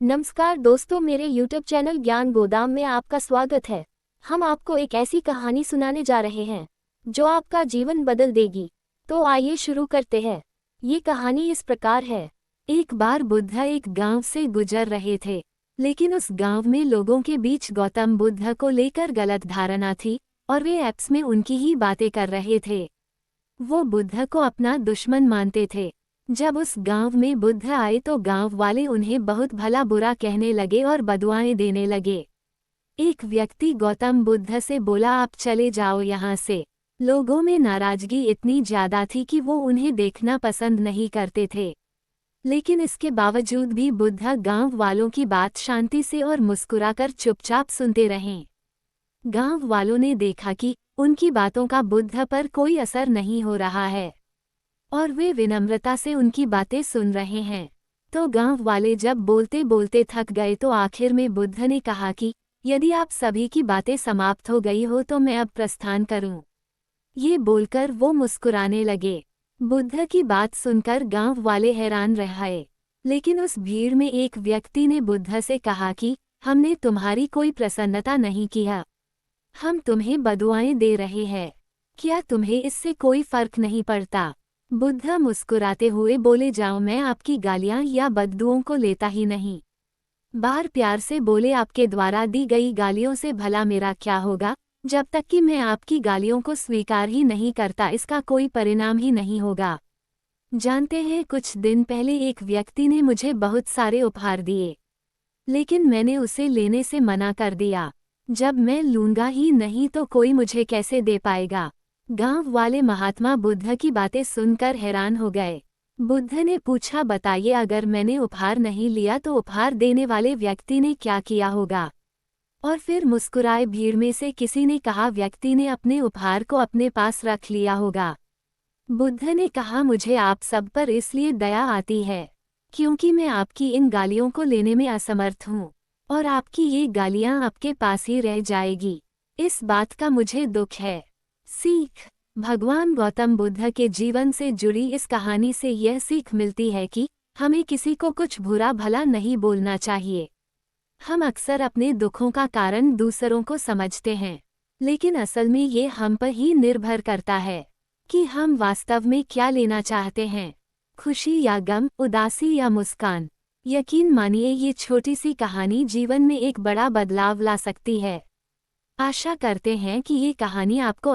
नमस्कार दोस्तों, मेरे YouTube चैनल ज्ञान गोदाम में आपका स्वागत है। हम आपको एक ऐसी कहानी सुनाने जा रहे हैं जो आपका जीवन बदल देगी। तो आइए शुरू करते हैं। ये कहानी इस प्रकार है। एक बार बुद्ध एक गांव से गुजर रहे थे, लेकिन उस गांव में लोगों के बीच गौतम बुद्ध को लेकर गलत धारणा थी और वे ऐप्स में उनकी ही बातें कर रहे थे। वो बुद्ध को अपना दुश्मन मानते थे। जब उस गांव में बुद्ध आए तो गांव वाले उन्हें बहुत भला बुरा कहने लगे और बदुआएं देने लगे। एक व्यक्ति गौतम बुद्ध से बोला, आप चले जाओ यहाँ से। लोगों में नाराजगी इतनी ज्यादा थी कि वो उन्हें देखना पसंद नहीं करते थे। लेकिन इसके बावजूद भी बुद्ध गांव वालों की बात शांति से और मुस्कुराकर चुपचाप सुनते रहे। गांव वालों ने देखा कि उनकी बातों का बुद्ध पर कोई असर नहीं हो रहा है और वे विनम्रता से उनकी बातें सुन रहे हैं। तो गांव वाले जब बोलते बोलते थक गए तो आखिर में बुद्ध ने कहा कि यदि आप सभी की बातें समाप्त हो गई हो तो मैं अब प्रस्थान करूं। ये बोलकर वो मुस्कुराने लगे। बुद्ध की बात सुनकर गांव वाले हैरान रह गए। लेकिन उस भीड़ में एक व्यक्ति ने बुद्ध से कहा कि हमने तुम्हारी कोई प्रसन्नता नहीं किया, हम तुम्हें बदुआएं दे रहे हैं, क्या तुम्हें इससे कोई फर्क नहीं पड़ता? बुद्ध मुस्कुराते हुए बोले, जाओ, मैं आपकी गालियां या बददुओं को लेता ही नहीं। बार प्यार से बोले, आपके द्वारा दी गई गालियों से भला मेरा क्या होगा? जब तक कि मैं आपकी गालियों को स्वीकार ही नहीं करता इसका कोई परिणाम ही नहीं होगा। जानते हैं, कुछ दिन पहले एक व्यक्ति ने मुझे बहुत सारे उपहार दिए, लेकिन मैंने उसे लेने से मना कर दिया। जब मैं लूंगा ही नहीं तो कोई मुझे कैसे दे पाएगा? गांव वाले महात्मा बुद्ध की बातें सुनकर हैरान हो गए। बुद्ध ने पूछा, बताइए, अगर मैंने उपहार नहीं लिया तो उपहार देने वाले व्यक्ति ने क्या किया होगा? और फिर मुस्कुराए भीड़ में से किसी ने कहा, व्यक्ति ने अपने उपहार को अपने पास रख लिया होगा। बुद्ध ने कहा, मुझे आप सब पर इसलिए दया आती है क्योंकि मैं आपकी इन गालियों को लेने में असमर्थ हूँ और आपकी ये गालियाँ आपके पास ही रह जाएगी। इस बात का मुझे दुख है। सीख। भगवान गौतम बुद्ध के जीवन से जुड़ी इस कहानी से यह सीख मिलती है कि हमें किसी को कुछ बुरा भला नहीं बोलना चाहिए। हम अक्सर अपने दुखों का कारण दूसरों को समझते हैं, लेकिन असल में ये हम पर ही निर्भर करता है कि हम वास्तव में क्या लेना चाहते हैं, खुशी या गम, उदासी या मुस्कान। यकीन मानिए, ये छोटी सी कहानी जीवन में एक बड़ा बदलाव ला सकती है। आशा करते हैं कि ये कहानी आपको